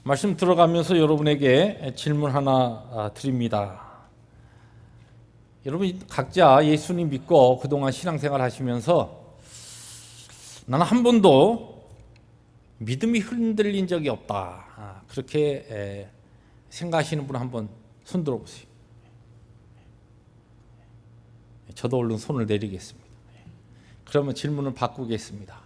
말씀 들어가면서 여러분에게 질문 하나 드립니다. 여러분 각자 예수님 믿고 그동안 신앙생활 하시면서 나는 한 번도 믿음이 흔들린 적이 없다, 그렇게 생각하시는 분 한번 손 들어보세요. 저도 얼른 손을 내리겠습니다. 그러면 질문을 바꾸겠습니다.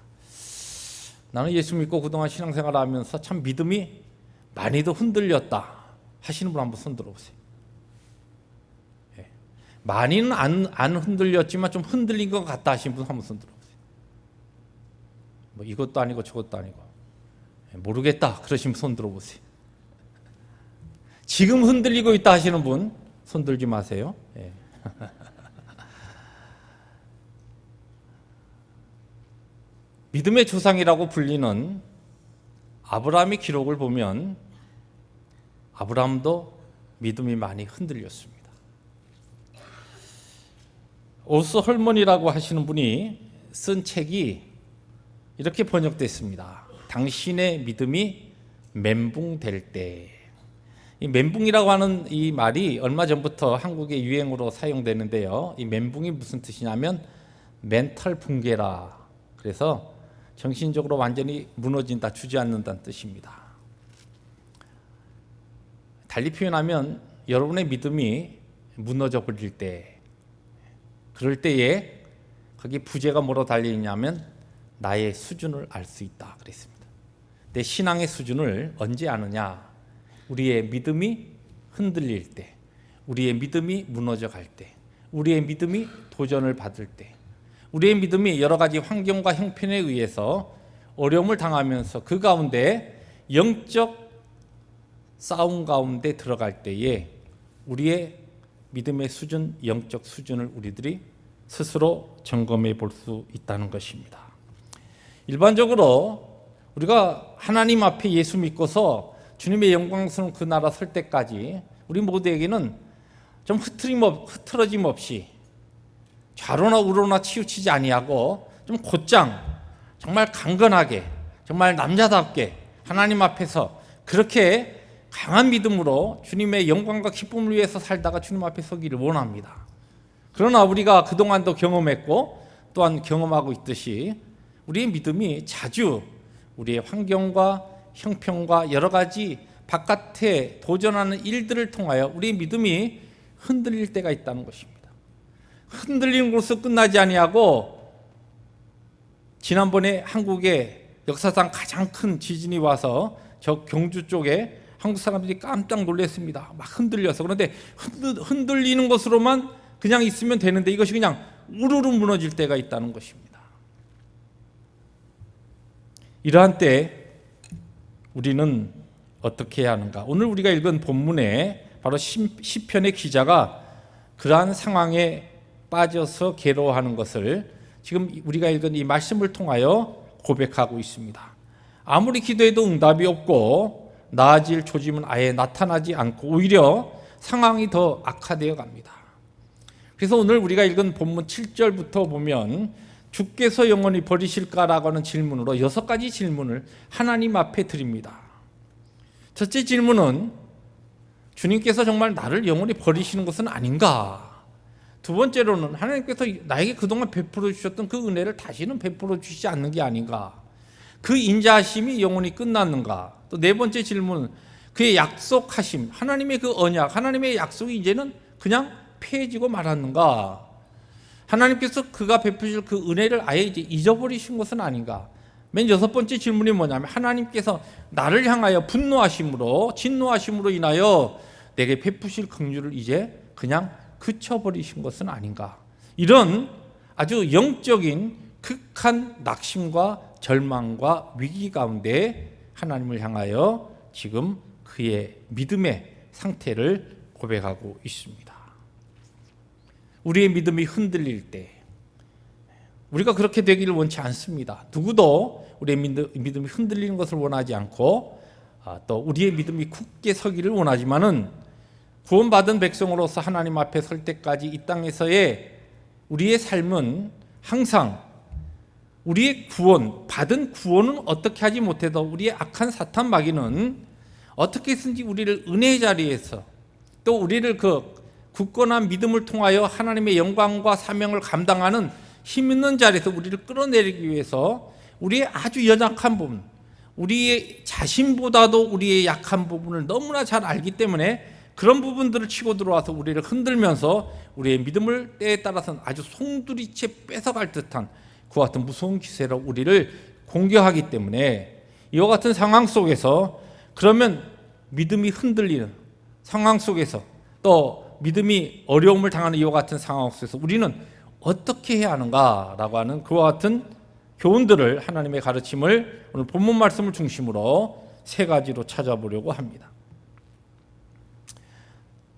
나는 예수 믿고 그동안 신앙생활 하면서 참 믿음이 많이도 흔들렸다 하시는 분 한번 손 들어보세요. 많이는 안 흔들렸지만 좀 흔들린 것 같다 하시는 분 한번 손 들어보세요. 뭐 이것도 아니고 저것도 아니고 모르겠다 그러시면 손 들어보세요. 지금 흔들리고 있다 하시는 분 손 들지 마세요. 믿음의 조상이라고 불리는 아브라함의 기록을 보면 아브라함도 믿음이 많이 흔들렸습니다. 오스 헐먼이라고 하시는 분이 쓴 책이 이렇게 번역됐습니다. 당신의 믿음이 멘붕될 때. 이 멘붕이라고 하는 이 말이 얼마 전부터 한국의 유행어로 사용되는데요. 이 멘붕이 무슨 뜻이냐면 멘탈 붕괴라. 그래서 정신적으로 완전히 무너진다, 주저앉는다는 뜻입니다. 달리 표현하면 여러분의 믿음이 무너져 버릴 때, 그럴 때에 거기 부재가 뭐로 달려있냐면 나의 수준을 알 수 있다 그랬습니다. 내 신앙의 수준을 언제 아느냐? 우리의 믿음이 흔들릴 때, 우리의 믿음이 무너져 갈 때, 우리의 믿음이 도전을 받을 때, 우리의 믿음이 여러 가지 환경과 형편에 의해서 어려움을 당하면서 그 가운데 영적 싸움 가운데 들어갈 때에 우리의 믿음의 수준, 영적 수준을 우리들이 스스로 점검해 볼 수 있다는 것입니다. 일반적으로 우리가 하나님 앞에 예수 믿고서 주님의 영광스러운 그 나라 설 때까지 우리 모두에게는 좀 흐트러짐 없이 좌로나 우로나 치우치지 아니하고 좀 곧장 정말 강건하게 정말 남자답게 하나님 앞에서 그렇게 강한 믿음으로 주님의 영광과 기쁨을 위해서 살다가 주님 앞에 서기를 원합니다. 그러나 우리가 그동안도 경험했고 또한 경험하고 있듯이 우리의 믿음이 자주 우리의 환경과 형편과 여러 가지 바깥에 도전하는 일들을 통하여 우리의 믿음이 흔들릴 때가 있다는 것입니다. 흔들리는 것으로 끝나지 아니하고 지난번에 한국에 역사상 가장 큰 지진이 와서 저 경주 쪽에 한국 사람들이 깜짝 놀랐습니다. 막 흔들려서. 그런데 흔들리는 것으로만 그냥 있으면 되는데 이것이 그냥 우르르 무너질 때가 있다는 것입니다. 이러한 때 우리는 어떻게 해야 하는가? 오늘 우리가 읽은 본문에 바로 시편의 기자가 그러한 상황에 빠져서 괴로워하는 것을 지금 우리가 읽은 이 말씀을 통하여 고백하고 있습니다. 아무리 기도해도 응답이 없고 나아질 조짐은 아예 나타나지 않고 오히려 상황이 더 악화되어 갑니다. 그래서 오늘 우리가 읽은 본문 7절부터 보면 주께서 영원히 버리실까라고 하는 질문으로 6가지 질문을 하나님 앞에 드립니다. 첫째 질문은 주님께서 정말 나를 영원히 버리시는 것은 아닌가? 두 번째로는 하나님께서 나에게 그동안 베풀어 주셨던 그 은혜를 다시는 베풀어 주시지 않는 게 아닌가? 그 인자하심이 영원히 끝났는가? 또 네 번째 질문은 그의 약속하심, 하나님의 그 언약, 하나님의 약속이 이제는 그냥 폐해지고 말았는가? 하나님께서 그가 베푸실 그 은혜를 아예 이제 잊어버리신 것은 아닌가? 맨 6번째 질문이 뭐냐면 하나님께서 나를 향하여 분노하심으로 진노하심으로 인하여 내게 베푸실 긍휼을 이제 그냥 그쳐버리신 것은 아닌가? 이런 아주 영적인 극한 낙심과 절망과 위기 가운데 하나님을 향하여 지금 그의 믿음의 상태를 고백하고 있습니다. 우리의 믿음이 흔들릴 때 우리가 그렇게 되기를 원치 않습니다. 누구도 우리의 믿음이 흔들리는 것을 원하지 않고 또 우리의 믿음이 굳게 서기를 원하지만은 구원받은 백성으로서 하나님 앞에 설 때까지 이 땅에서의 우리의 삶은 항상 우리의 구원, 받은 구원은 어떻게 하지 못해도 우리의 악한 사탄 마귀는 어떻게 해서든지 우리를 은혜의 자리에서 또 우리를 그 굳건한 믿음을 통하여 하나님의 영광과 사명을 감당하는 힘 있는 자리에서 우리를 끌어내리기 위해서 우리의 아주 연약한 부분, 우리의 자신보다도 우리의 약한 부분을 너무나 잘 알기 때문에 그런 부분들을 치고 들어와서 우리를 흔들면서 우리의 믿음을 때에 따라서는 아주 송두리째 뺏어갈 듯한 그와 같은 무서운 기세로 우리를 공격하기 때문에 이와 같은 상황 속에서 그러면 믿음이 흔들리는 상황 속에서 또 믿음이 어려움을 당하는 이와 같은 상황 속에서 우리는 어떻게 해야 하는가라고 하는 그와 같은 교훈들을 하나님의 가르침을 오늘 본문 말씀을 중심으로 세 가지로 찾아보려고 합니다.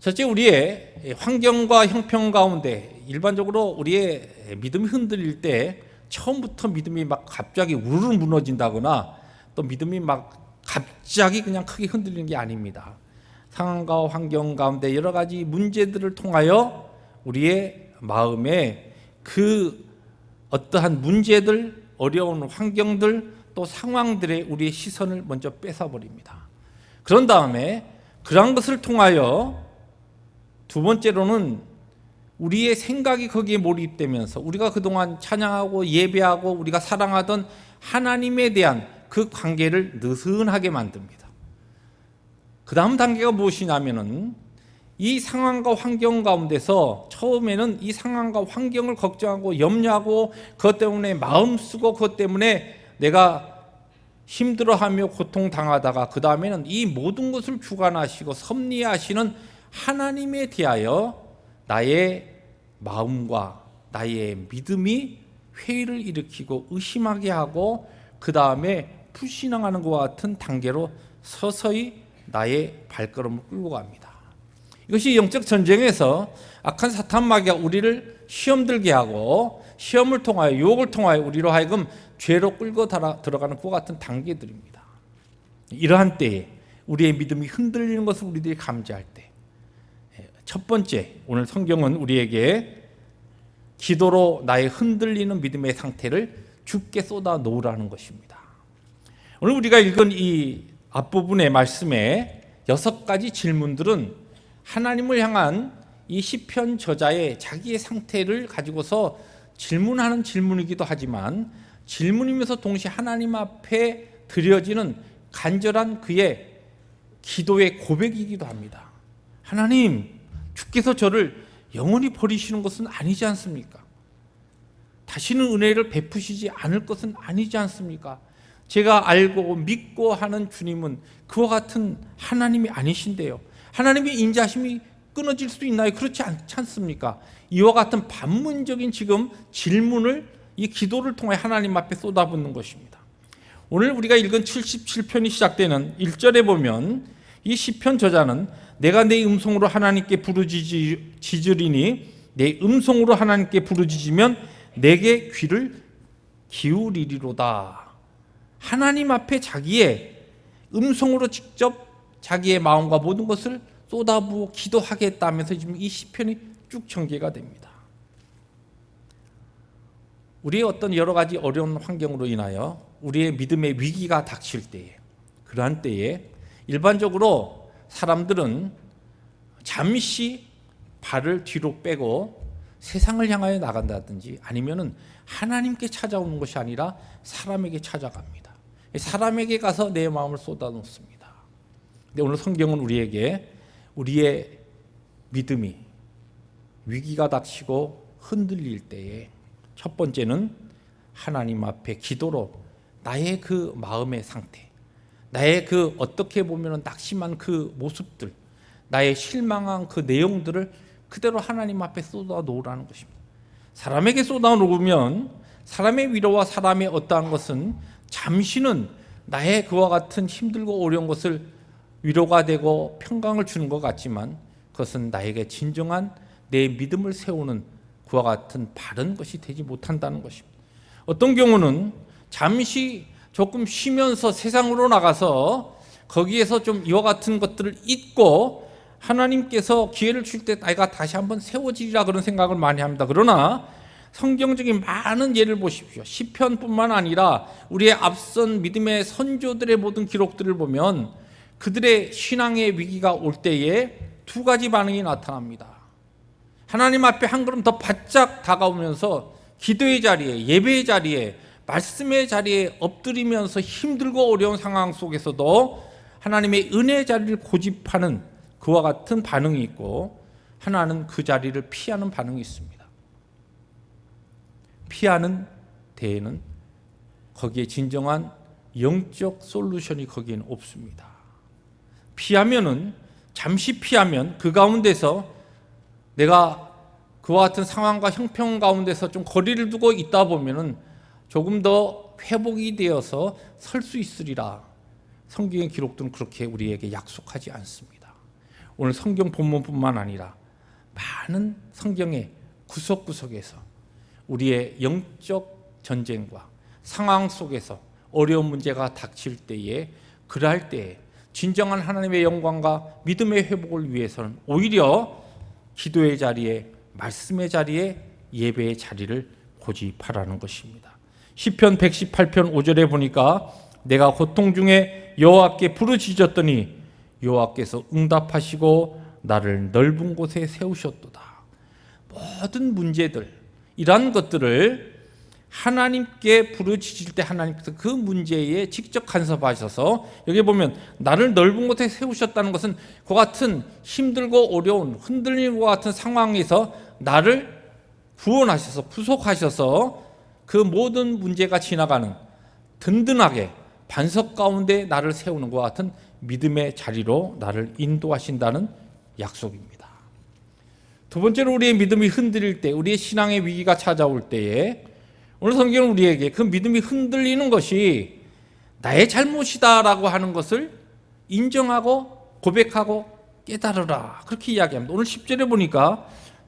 첫째, 우리의 환경과 형편 가운데 일반적으로 우리의 믿음이 흔들릴 때 처음부터 믿음이 막 갑자기 우르르 무너진다거나 또 믿음이 막 갑자기 그냥 크게 흔들리는 게 아닙니다. 상황과 환경 가운데 여러 가지 문제들을 통하여 우리의 마음에 그 어떠한 문제들, 어려운 환경들 또 상황들에 우리의 시선을 먼저 뺏어버립니다. 그런 다음에 그런 것을 통하여 두 번째로는 우리의 생각이 거기에 몰입되면서 우리가 그동안 찬양하고 예배하고 우리가 사랑하던 하나님에 대한 그 관계를 느슨하게 만듭니다. 그 다음 단계가 무엇이냐면은 이 상황과 환경 가운데서 처음에는 이 상황과 환경을 걱정하고 염려하고 그것 때문에 마음 쓰고 그것 때문에 내가 힘들어하며 고통당하다가 그 다음에는 이 모든 것을 주관하시고 섭리하시는 하나님에 대하여 나의 마음과 나의 믿음이 회의를 일으키고 의심하게 하고 그 다음에 불신앙하는 것과 같은 단계로 서서히 나의 발걸음을 끌고 갑니다. 이것이 영적 전쟁에서 악한 사탄 마귀가 우리를 시험 들게 하고 시험을 통하여 유혹을 통하여 우리로 하여금 죄로 끌고 들어가는 그와 같은 단계들입니다. 이러한 때에 우리의 믿음이 흔들리는 것을 우리들이 감지할 때 첫 번째, 오늘 성경은 우리에게 기도로 나의 흔들리는 믿음의 상태를 주께 쏟아 놓으라는 것입니다. 오늘 우리가 읽은 이 앞부분의 말씀에 6가지 질문들은 하나님을 향한 이 시편 저자의 자기의 상태를 가지고서 질문하는 질문이기도 하지만 질문이면서 동시에 하나님 앞에 드려지는 간절한 그의 기도의 고백이기도 합니다. 하나님, 주께서 저를 영원히 버리시는 것은 아니지 않습니까? 다시는 은혜를 베푸시지 않을 것은 아니지 않습니까? 제가 알고 믿고 하는 주님은 그와 같은 하나님이 아니신데요. 하나님의 인자심이 끊어질 수도 있나요? 그렇지 않지 않습니까? 이와 같은 반문적인 지금 질문을 이 기도를 통해 하나님 앞에 쏟아붓는 것입니다. 오늘 우리가 읽은 77편이 시작되는 1절에 보면 이 시편 저자는 내가 내 음성으로 하나님께 부르짖으리니 내 음성으로 하나님께 부르짖으면 내게 귀를 기울이리로다. 하나님 앞에 자기의 음성으로 직접 자기의 마음과 모든 것을 쏟아부어 기도하겠다면서 지금 이 시편이 쭉 전개가 됩니다. 우리의 어떤 여러 가지 어려운 환경으로 인하여 우리의 믿음의 위기가 닥칠 때에 그러한 때에 일반적으로 사람들은 잠시 발을 뒤로 빼고 세상을 향하여 나간다든지 아니면은 하나님께 찾아오는 것이 아니라 사람에게 찾아갑니다. 사람에게 가서 내 마음을 쏟아놓습니다. 근데 오늘 성경은 우리에게 우리의 믿음이 위기가 닥치고 흔들릴 때에 첫 번째는 하나님 앞에 기도로 나의 그 마음의 상태, 나의 그 어떻게 보면 낙심한 그 모습들, 나의 실망한 그 내용들을 그대로 하나님 앞에 쏟아 놓으라는 것입니다. 사람에게 쏟아 놓으면 사람의 위로와 사람의 어떠한 것은 잠시는 나의 그와 같은 힘들고 어려운 것을 위로가 되고 평강을 주는 것 같지만 그것은 나에게 진정한 내 믿음을 세우는 그와 같은 바른 것이 되지 못한다는 것입니다. 어떤 경우는 잠시 조금 쉬면서 세상으로 나가서 거기에서 좀 이와 같은 것들을 잊고 하나님께서 기회를 줄 때 내가 다시 한번 세워지리라 그런 생각을 많이 합니다. 그러나 성경적인 많은 예를 보십시오. 시편뿐만 아니라 우리의 앞선 믿음의 선조들의 모든 기록들을 보면 그들의 신앙의 위기가 올 때에 두 가지 반응이 나타납니다. 하나님 앞에 한 걸음 더 바짝 다가오면서 기도의 자리에, 예배의 자리에, 말씀의 자리에 엎드리면서 힘들고 어려운 상황 속에서도 하나님의 은혜의 자리를 고집하는 그와 같은 반응이 있고, 하나는 그 자리를 피하는 반응이 있습니다. 피하는 데에는 거기에 진정한 영적 솔루션이 거기에는 없습니다. 피하면은, 잠시 피하면 그 가운데서 내가 그와 같은 상황과 형편 가운데서 좀 거리를 두고 있다 보면은 조금 더 회복이 되어서 설 수 있으리라. 성경의 기록들은 그렇게 우리에게 약속하지 않습니다. 오늘 성경 본문뿐만 아니라 많은 성경의 구석구석에서 우리의 영적 전쟁과 상황 속에서 어려운 문제가 닥칠 때에, 그럴 때에 진정한 하나님의 영광과 믿음의 회복을 위해서는 오히려 기도의 자리에, 말씀의 자리에, 예배의 자리를 고집하라는 것입니다. 시편 118편 5절에 보니까 내가 고통 중에 여호와께 부르짖었더니 여호와께서 응답하시고 나를 넓은 곳에 세우셨도다. 모든 문제들, 이러한 것들을 하나님께 부르짖을 때 하나님께서 그 문제에 직접 간섭하셔서, 여기 보면 나를 넓은 곳에 세우셨다는 것은 그 같은 힘들고 어려운 흔들리는 것 같은 상황에서 나를 구원하셔서 구속하셔서 그 모든 문제가 지나가는 든든하게 반석 가운데 나를 세우는 것 같은 믿음의 자리로 나를 인도하신다는 약속입니다. 두 번째로 우리의 믿음이 흔들릴 때, 우리의 신앙의 위기가 찾아올 때에 오늘 성경은 우리에게 그 믿음이 흔들리는 것이 나의 잘못이다라고 하는 것을 인정하고 고백하고 깨달으라, 그렇게 이야기합니다. 오늘 10절에 보니까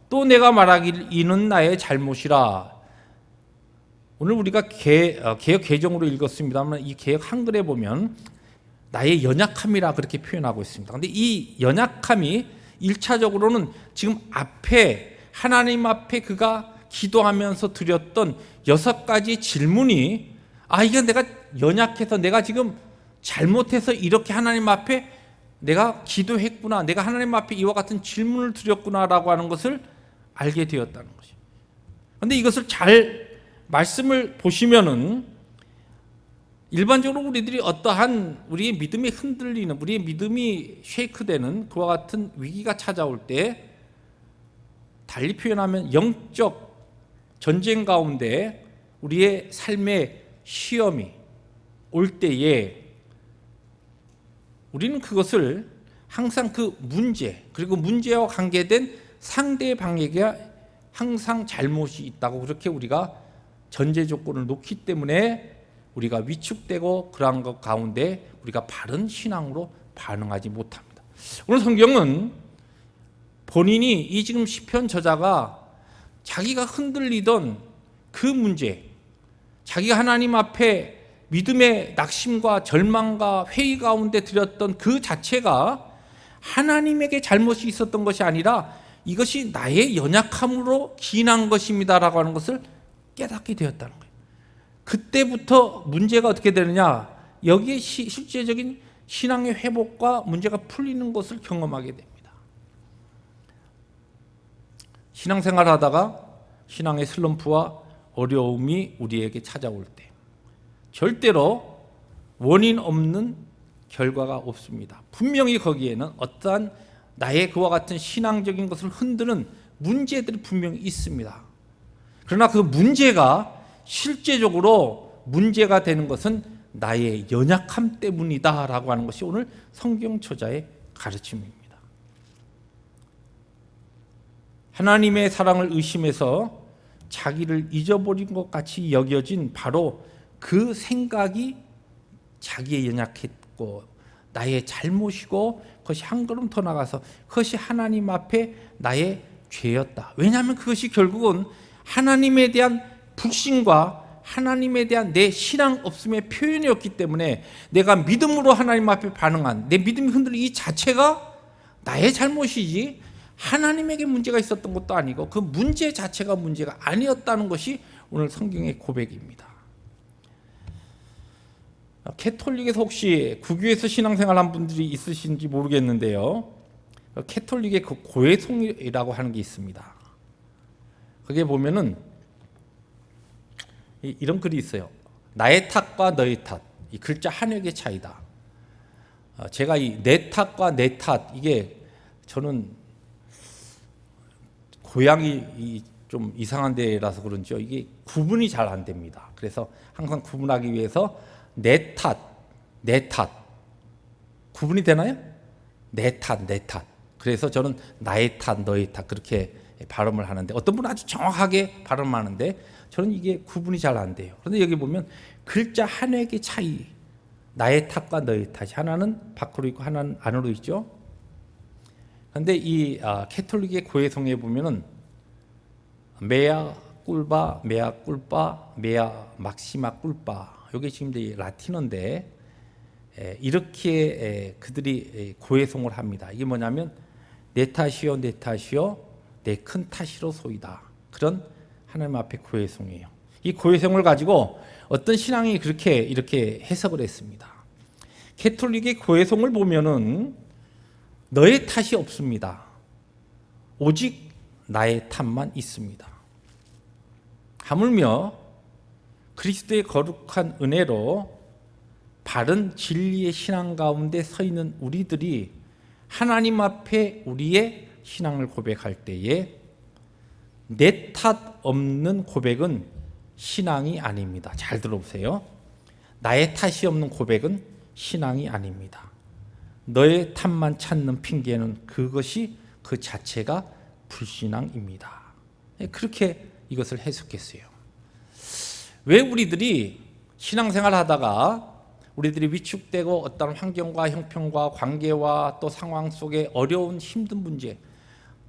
또 내가 말하기를 이는 나의 잘못이라. 오늘 우리가 개역 개정으로 읽었습니다만 이 개역 한글에 보면 나의 연약함이라 그렇게 표현하고 있습니다. 그런데 이 연약함이 1차적으로는 지금 앞에 하나님 앞에 그가 기도하면서 드렸던 6가지 질문이, 이게 내가 연약해서 내가 지금 잘못해서 이렇게 하나님 앞에 내가 기도했구나, 내가 하나님 앞에 이와 같은 질문을 드렸구나라고 하는 것을 알게 되었다는 것이. 그런데 이것을 잘 말씀을 보시면은 일반적으로 우리들이 어떠한 우리의 믿음이 흔들리는, 우리의 믿음이 쉐이크되는 그와 같은 위기가 찾아올 때, 달리 표현하면 영적 전쟁 가운데 우리의 삶의 시험이 올 때에 우리는 그것을 항상 그 문제, 그리고 문제와 관계된 상대방에게 항상 잘못이 있다고 그렇게 우리가 전제 조건을 놓기 때문에 우리가 위축되고 그러한 것 가운데 우리가 바른 신앙으로 반응하지 못합니다. 오늘 성경은 본인이, 이 지금 시편 저자가 자기가 흔들리던 그 문제, 자기가 하나님 앞에 믿음의 낙심과 절망과 회의 가운데 드렸던 그 자체가 하나님에게 잘못이 있었던 것이 아니라 이것이 나의 연약함으로 기인한 것입니다라고 하는 것을 깨닫게 되었다는 거예요. 그때부터 문제가 어떻게 되느냐, 여기에 실제적인 신앙의 회복과 문제가 풀리는 것을 경험하게 됩니다. 신앙생활 하다가 신앙의 슬럼프와 어려움이 우리에게 찾아올 때 절대로 원인 없는 결과가 없습니다. 분명히 거기에는 어떠한 나의 그와 같은 신앙적인 것을 흔드는 문제들이 분명히 있습니다. 그러나 그 문제가 실제적으로 문제가 되는 것은 나의 연약함 때문이다라고 하는 것이 오늘 성경 저자의 가르침입니다. 하나님의 사랑을 의심해서 자기를 잊어버린 것 같이 여겨진 바로 그 생각이 자기의 연약했고 나의 잘못이고, 그것이 한 걸음 더 나가서 그것이 하나님 앞에 나의 죄였다. 왜냐하면 그것이 결국은 하나님에 대한 불신과 하나님에 대한 내 신앙 없음의 표현이었기 때문에 내가 믿음으로 하나님 앞에 반응한 내 믿음이 흔들린 이 자체가 나의 잘못이지 하나님에게 문제가 있었던 것도 아니고 그 문제 자체가 문제가 아니었다는 것이 오늘 성경의 고백입니다. 캐톨릭에서 혹시 구교에서 신앙생활한 분들이 있으신지 모르겠는데요. 캐톨릭의 그 고해송이라고 하는 게 있습니다. 거기에 보면은 이런 글이 있어요. 나의 탓과 너의 탓, 이 글자 한 획의 차이다. 제가 이 내 탓과 내 탓, 이게 저는 고향이 좀 이상한 데라서 그런지요. 이게 구분이 잘 안 됩니다. 그래서 항상 구분하기 위해서 내 탓, 내 탓. 구분이 되나요? 내 탓, 내 탓. 그래서 저는 나의 탓, 너의 탓 그렇게 발음을 하는데, 어떤 분은 아주 정확하게 발음하는데 저는 이게 구분이 잘 안 돼요. 그런데 여기 보면 글자 한 획의 차이, 나의 탓과 너의 탓이 하나는 밖으로 있고 하나는 안으로 있죠. 그런데 이 캐톨릭의 고해성에 보면은 메아 꿀바, 메아 꿀바, 메아 막시마 꿀바, 이게 지금 이제 라틴어인데 이렇게 그들이 고해성을 합니다. 이게 뭐냐면 내 탓이요, 내 탓이요, 내 큰 탓이로소이다. 그런 하나님 앞에 고해성이에요. 이 고해성을 가지고 어떤 신앙이 그렇게 이렇게 해석을 했습니다. 캐톨릭의 고해성을 보면은 너의 탓이 없습니다. 오직 나의 탓만 있습니다. 하물며 그리스도의 거룩한 은혜로 바른 진리의 신앙 가운데 서 있는 우리들이 하나님 앞에 우리의 신앙을 고백할 때에 내 탓 없는 고백은 신앙이 아닙니다. 잘 들어보세요. 나의 탓이 없는 고백은 신앙이 아닙니다. 너의 탓만 찾는 핑계는 그것이 그 자체가 불신앙입니다. 그렇게 이것을 해석했어요. 왜 우리들이 신앙생활 하다가 우리들이 위축되고 어떤 환경과 형편과 관계와 또 상황 속에 어려운 힘든 문제,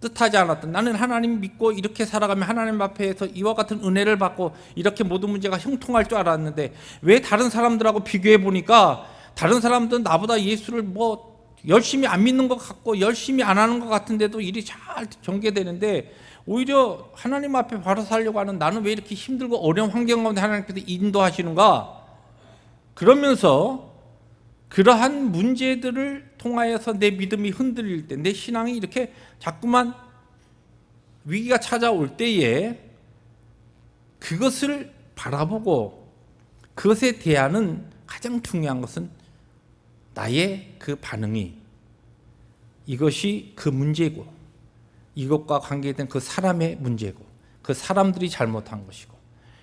뜻하지 않았던, 나는 하나님 믿고 이렇게 살아가면 하나님 앞에서 이와 같은 은혜를 받고 이렇게 모든 문제가 형통할 줄 알았는데 왜 다른 사람들하고 비교해 보니까 다른 사람들은 나보다 예수를 뭐 열심히 안 믿는 것 같고 열심히 안 하는 것 같은데도 일이 잘 전개되는데 오히려 하나님 앞에 바로 살려고 하는 나는 왜 이렇게 힘들고 어려운 환경 가운데 하나님께서 인도하시는가? 그러면서 그러한 문제들을 통하여서 내 믿음이 흔들릴 때, 내 신앙이 이렇게 자꾸만 위기가 찾아올 때에 그것을 바라보고 그것에 대하는 가장 중요한 것은 나의 그 반응이 이것이 그 문제고 이것과 관계된 그 사람의 문제고 그 사람들이 잘못한 것이고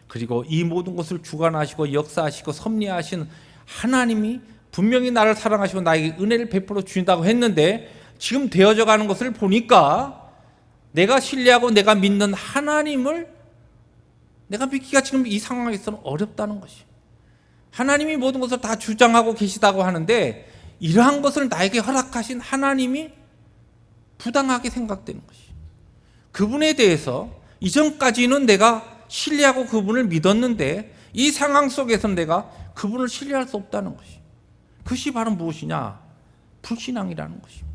그리고 이 모든 것을 주관하시고 역사하시고 섭리하시는 하나님이 분명히 나를 사랑하시고 나에게 은혜를 베풀어 주신다고 했는데 지금 되어져 가는 것을 보니까 내가 신뢰하고 내가 믿는 하나님을 내가 믿기가 지금 이 상황에서는 어렵다는 것이. 하나님이 모든 것을 다 주장하고 계시다고 하는데 이러한 것을 나에게 허락하신 하나님이 부당하게 생각되는 것이. 그분에 대해서 이전까지는 내가 신뢰하고 그분을 믿었는데 이 상황 속에서는 내가 그분을 신뢰할 수 없다는 것이. 그것이 바로 무엇이냐? 불신앙이라는 것입니다.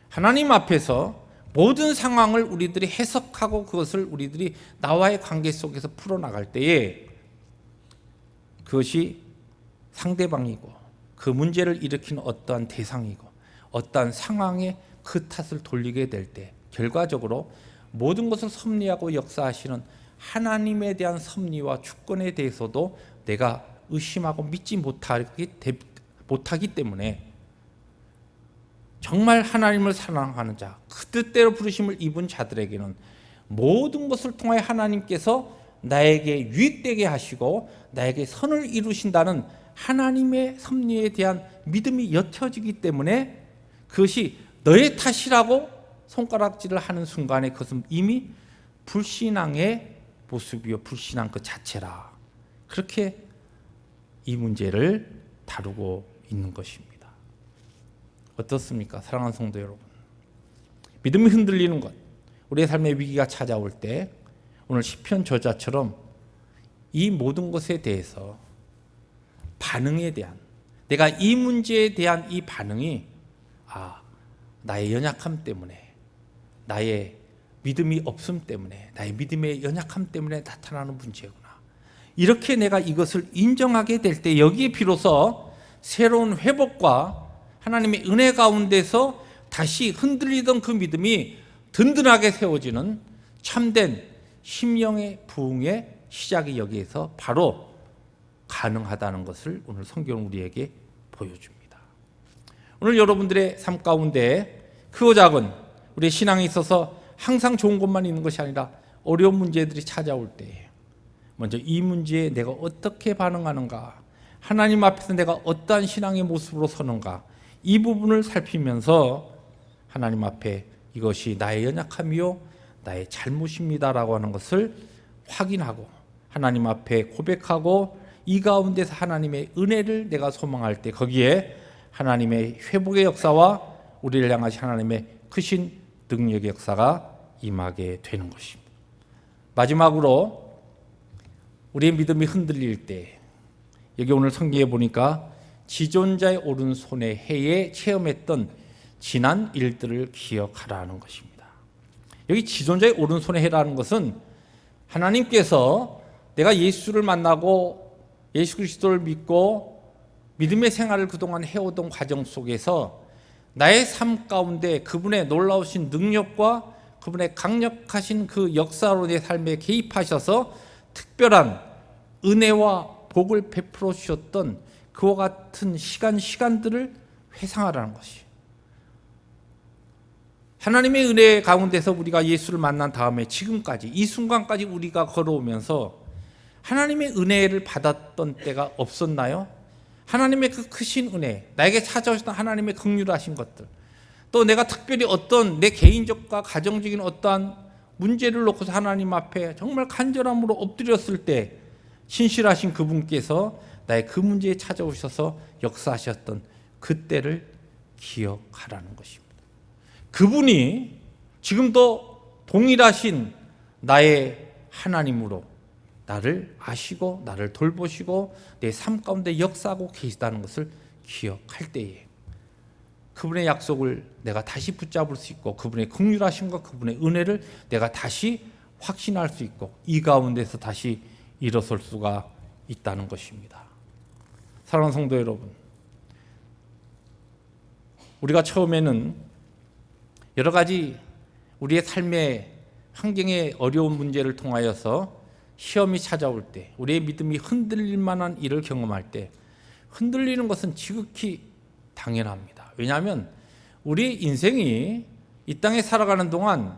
하나님 앞에서 모든 상황을 우리들이 해석하고 그것을 우리들이 나와의 관계 속에서 풀어나갈 때에 그것이 상대방이고 그 문제를 일으키는 어떠한 대상이고 어떠한 상황에 그 탓을 돌리게 될 때 결과적으로 모든 것을 섭리하고 역사하시는 하나님에 대한 섭리와 주권에 대해서도 내가 의심하고 믿지 못하기 때문에 정말 하나님을 사랑하는 자, 그 뜻대로 부르심을 입은 자들에게는 모든 것을 통해 하나님께서 나에게 유익되게 하시고 나에게 선을 이루신다는 하나님의 섭리에 대한 믿음이 옅어지기 때문에 그것이 너의 탓이라고 손가락질을 하는 순간에 그것은 이미 불신앙의 모습이요 불신앙 그 자체라. 그렇게 이 문제를 다루고 있는 것입니다. 어떻습니까? 사랑하는 성도 여러분, 믿음이 흔들리는 것, 우리의 삶의 위기가 찾아올 때 오늘 시편 저자처럼 이 모든 것에 대해서 반응에 대한, 내가 이 문제에 대한 이 반응이 나의 연약함 때문에, 나의 믿음이 없음 때문에, 나의 믿음의 연약함 때문에 나타나는 문제구나. 이렇게 내가 이것을 인정하게 될 때 여기에 비로소 새로운 회복과 하나님의 은혜 가운데서 다시 흔들리던 그 믿음이 든든하게 세워지는 참된 심령의 부흥의 시작이 여기에서 바로 가능하다는 것을 오늘 성경은 우리에게 보여줍니다. 오늘 여러분들의 삶 가운데 크고 작은 우리의 신앙에 있어서 항상 좋은 것만 있는 것이 아니라 어려운 문제들이 찾아올 때 먼저 이 문제에 내가 어떻게 반응하는가, 하나님 앞에서 내가 어떠한 신앙의 모습으로 서는가, 이 부분을 살피면서 하나님 앞에 이것이 나의 연약함이요 나의 잘못입니다라고 하는 것을 확인하고 하나님 앞에 고백하고 이 가운데서 하나님의 은혜를 내가 소망할 때 거기에 하나님의 회복의 역사와 우리를 향하신 하나님의 크신 능력의 역사가 임하게 되는 것입니다. 마지막으로 우리의 믿음이 흔들릴 때 여기 오늘 성경에 보니까 지존자의 오른손의 해에 체험했던 지난 일들을 기억하라는 것입니다. 여기 지존자의 오른손의 해라는 것은 하나님께서 내가 예수를 만나고 예수 그리스도를 믿고 믿음의 생활을 그동안 해오던 과정 속에서 나의 삶 가운데 그분의 놀라우신 능력과 그분의 강력하신 그 역사로 내 삶에 개입하셔서 특별한 은혜와 복을 베풀어 주셨던 그와 같은 시간들을 회상하라는 것이, 하나님의 은혜 가운데서 우리가 예수를 만난 다음에 지금까지 이 순간까지 우리가 걸어오면서 하나님의 은혜를 받았던 때가 없었나요? 하나님의 그 크신 은혜, 나에게 찾아오셨던 하나님의 긍휼하신 것들, 또 내가 특별히 어떤 내 개인적과 가정적인 어떠한 문제를 놓고서 하나님 앞에 정말 간절함으로 엎드렸을 때 신실하신 그분께서 나의 그 문제에 찾아오셔서 역사하셨던 그때를 기억하라는 것입니다. 그분이 지금도 동일하신 나의 하나님으로 나를 아시고 나를 돌보시고 내 삶 가운데 역사하고 계시다는 것을 기억할 때에 그분의 약속을 내가 다시 붙잡을 수 있고 그분의 긍휼하심과 그분의 은혜를 내가 다시 확신할 수 있고 이 가운데서 다시 일어설 수가 있다는 것입니다. 사랑하는 성도 여러분, 우리가 처음에는 여러 가지 우리의 삶의 환경의 어려운 문제를 통하여서 시험이 찾아올 때, 우리의 믿음이 흔들릴 만한 일을 경험할 때 흔들리는 것은 지극히 당연합니다. 왜냐하면 우리 인생이 이 땅에 살아가는 동안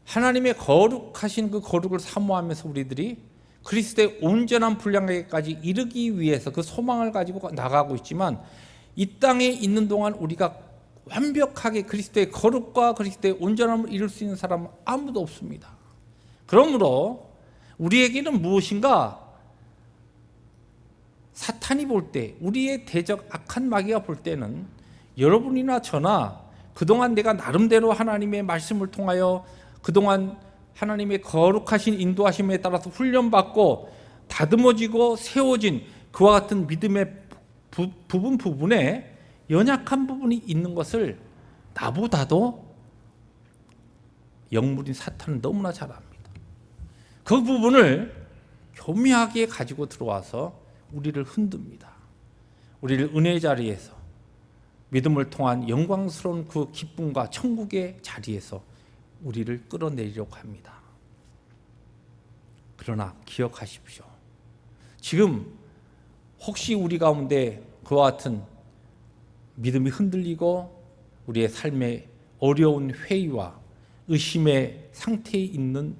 하나님의 거룩하신 그 거룩을 사모하면서 우리들이 그리스도의 온전한 분량에까지 이르기 위해서 그 소망을 가지고 나가고 있지만 이 땅에 있는 동안 우리가 완벽하게 그리스도의 거룩과 그리스도의 온전함을 이룰 수 있는 사람은 아무도 없습니다. 그러므로 우리에게는 무엇인가 사탄이 볼 때, 우리의 대적 악한 마귀가 볼 때는 여러분이나 저나 그동안 내가 나름대로 하나님의 말씀을 통하여 그동안 하나님의 거룩하신 인도하심에 따라서 훈련받고 다듬어지고 세워진 그와 같은 믿음의 부분에 연약한 부분이 있는 것을 나보다도 영물인 사탄은 너무나 잘 압니다. 그 부분을 교묘하게 가지고 들어와서 우리를 흔듭니다. 우리를 은혜의 자리에서 믿음을 통한 영광스러운 그 기쁨과 천국의 자리에서 우리를 끌어내리려고 합니다. 그러나 기억하십시오. 지금 혹시 우리 가운데 그와 같은 믿음이 흔들리고 우리의 삶에 어려운 회의와 의심의 상태에 있는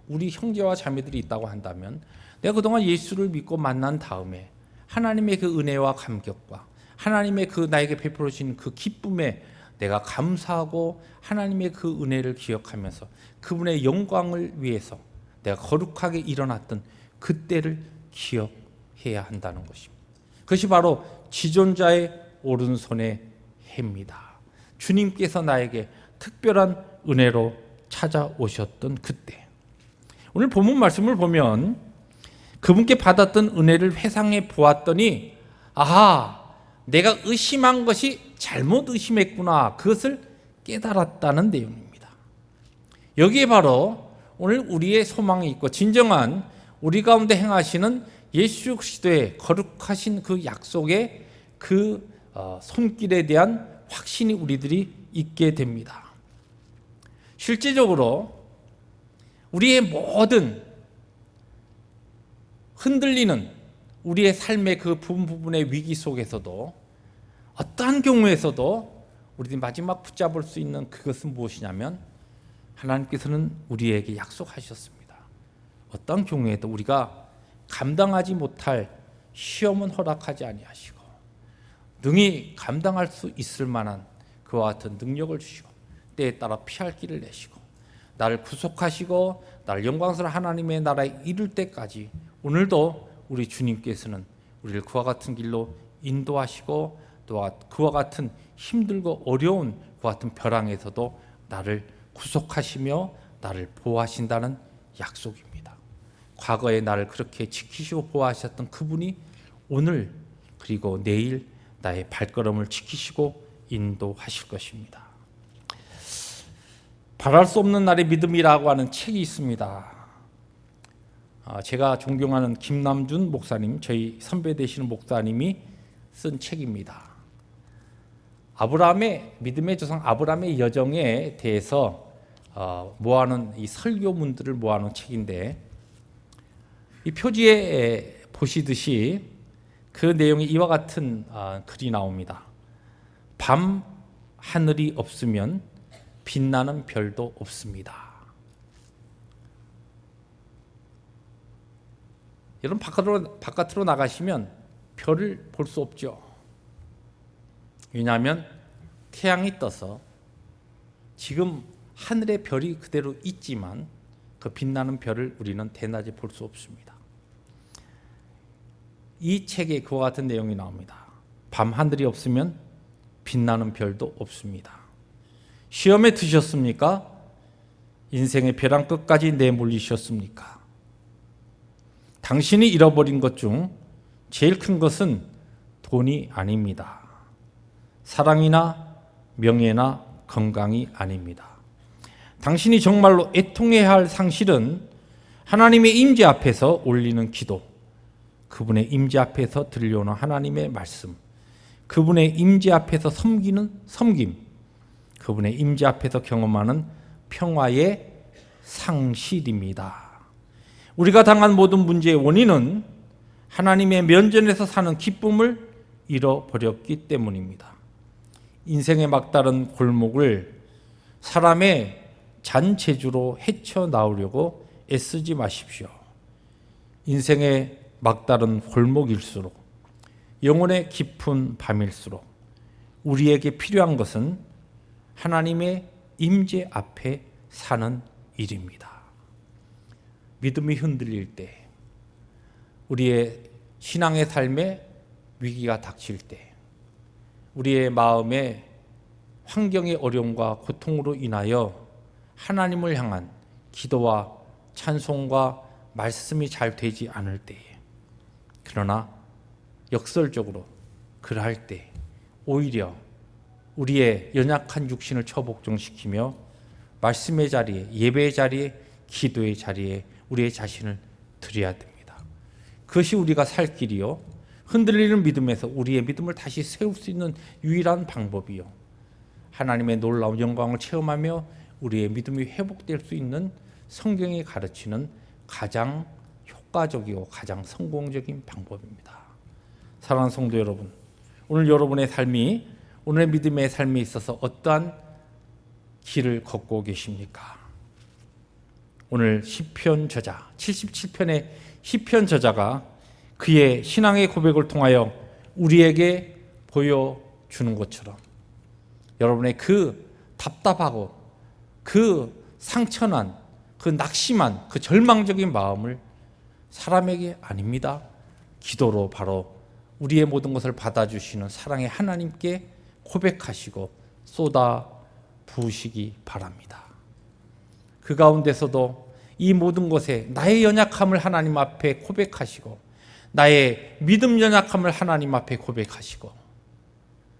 우리 형제와 자매들이 있다고 한다면 내가 그동안 예수를 믿고 만난 다음에 하나님의 그 은혜와 감격과 하나님의 그 나에게 베풀어 주신 그 기쁨에 내가 감사하고 하나님의 그 은혜를 기억하면서 그분의 영광을 위해서 내가 거룩하게 일어났던 그때를 기억해야 한다는 것입니다. 그것이 바로 지존자의 오른손의 해입니다. 주님께서 나에게 특별한 은혜로 찾아오셨던 그때, 오늘 본문 말씀을 보면 그분께 받았던 은혜를 회상해 보았더니 아하, 내가 의심한 것이 잘못 의심했구나, 그것을 깨달았다는 내용입니다. 여기에 바로 오늘 우리의 소망이 있고 진정한 우리 가운데 행하시는 예수 그리스도의 거룩하신 그 약속의 그 손길에 대한 확신이 우리들이 있게 됩니다. 실제적으로 우리의 모든 흔들리는 우리의 삶의 그 부분의 위기 속에서도 어떠한 경우에서도 우리들이 마지막 붙잡을 수 있는 그것은 무엇이냐면 하나님께서는 우리에게 약속하셨습니다. 어떤 경우에도 우리가 감당하지 못할 시험은 허락하지 아니하시고 능히 감당할 수 있을 만한 그와 같은 능력을 주시고 때에 따라 피할 길을 내시고 나를 구속하시고 나를 영광스러운 하나님의 나라에 이를 때까지 오늘도 우리 주님께서는 우리를 그와 같은 길로 인도하시고 또 그와 같은 힘들고 어려운 그와 같은 벼랑에서도 나를 구속하시며 나를 보호하신다는 약속입니다. 과거에 나를 그렇게 지키시고 보호하셨던 그분이 오늘 그리고 내일 나의 발걸음을 지키시고 인도하실 것입니다. 바랄 수 없는 날의 믿음이라고 하는 책이 있습니다. 제가 존경하는 김남준 목사님, 저희 선배 되시는 목사님이 쓴 책입니다. 아브라함의 믿음의 조상 아브라함의 여정에 대해서 모아놓은 이 설교문들을 모아놓은 책인데 이 표지에 보시듯이 그 내용이 이와 같은 글이 나옵니다. 밤 하늘이 없으면 빛나는 별도 없습니다. 여러분 바깥으로 나가시면 별을 볼 수 없죠. 왜냐하면 태양이 떠서 지금 하늘에 별이 그대로 있지만 그 빛나는 별을 우리는 대낮에 볼 수 없습니다. 이 책에 그와 같은 내용이 나옵니다. 밤 하늘이 없으면 빛나는 별도 없습니다. 시험에 드셨습니까? 인생의 벼랑 끝까지 내몰리셨습니까? 당신이 잃어버린 것 중 제일 큰 것은 돈이 아닙니다. 사랑이나 명예나 건강이 아닙니다. 당신이 정말로 애통해야 할 상실은 하나님의 임재 앞에서 올리는 기도, 그분의 임재 앞에서 들려오는 하나님의 말씀, 그분의 임재 앞에서 섬기는 섬김, 그분의 임재 앞에서 경험하는 평화의 상실입니다. 우리가 당한 모든 문제의 원인은 하나님의 면전에서 사는 기쁨을 잃어버렸기 때문입니다. 인생의 막다른 골목을 사람의 잔재주로 헤쳐나오려고 애쓰지 마십시오. 인생의 막다른 골목일수록 영혼의 깊은 밤일수록 우리에게 필요한 것은 하나님의 임재 앞에 사는 일입니다. 믿음이 흔들릴 때, 우리의 신앙의 삶에 위기가 닥칠 때, 우리의 마음에 환경의 어려움과 고통으로 인하여 하나님을 향한 기도와 찬송과 말씀이 잘 되지 않을 때에, 그러나 역설적으로 그러할 때 오히려 우리의 연약한 육신을 처복종시키며 말씀의 자리에, 예배의 자리에, 기도의 자리에 우리의 자신을 드려야 됩니다. 그것이 우리가 살 길이요, 흔들리는 믿음에서 우리의 믿음을 다시 세울 수 있는 유일한 방법이요, 하나님의 놀라운 영광을 체험하며 우리의 믿음이 회복될 수 있는 성경이 가르치는 가장 효과적이고 가장 성공적인 방법입니다. 사랑하는 성도 여러분, 오늘 여러분의 삶이, 오늘의 믿음의 삶에 있어서 어떠한 길을 걷고 계십니까? 오늘 시편 저자, 77편의 시편 저자가 그의 신앙의 고백을 통하여 우리에게 보여주는 것처럼 여러분의 그 답답하고 그 상처난, 그 낙심한, 그 절망적인 마음을 사람에게 아닙니다, 기도로 바로 우리의 모든 것을 받아주시는 사랑의 하나님께 고백하시고 쏟아 부으시기 바랍니다. 그 가운데서도 이 모든 것에 나의 연약함을 하나님 앞에 고백하시고 나의 믿음 연약함을 하나님 앞에 고백하시고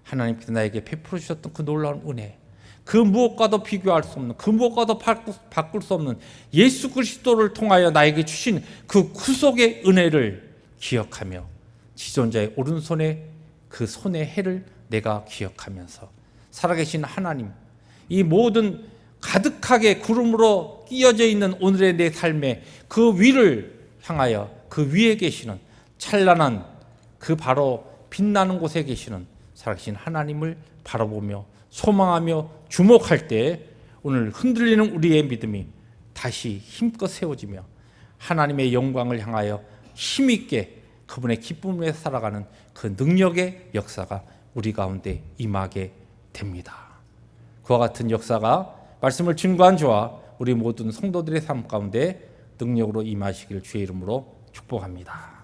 하나님께서 나에게 베풀어 주셨던 그 놀라운 은혜, 그 무엇과도 비교할 수 없는, 그 무엇과도 바꿀 수 없는 예수 그리스도를 통하여 나에게 주신 그 구속의 은혜를 기억하며 지존자의 오른손에 그 손의 해를 내가 기억하면서 살아계신 하나님, 이 모든 가득하게 구름으로 끼어져 있는 오늘의 내 삶에 그 위를 향하여 그 위에 계시는 찬란한 그 바로 빛나는 곳에 계시는 살아계신 하나님을 바라보며 소망하며 주목할 때 오늘 흔들리는 우리의 믿음이 다시 힘껏 세워지며 하나님의 영광을 향하여 힘있게 그분의 기쁨에 살아가는 그 능력의 역사가 우리 가운데 임하게 됩니다. 그와 같은 역사가 말씀을 증거한 저와 우리 모든 성도들의 삶 가운데 능력으로 임하시길 주의 이름으로 축복합니다.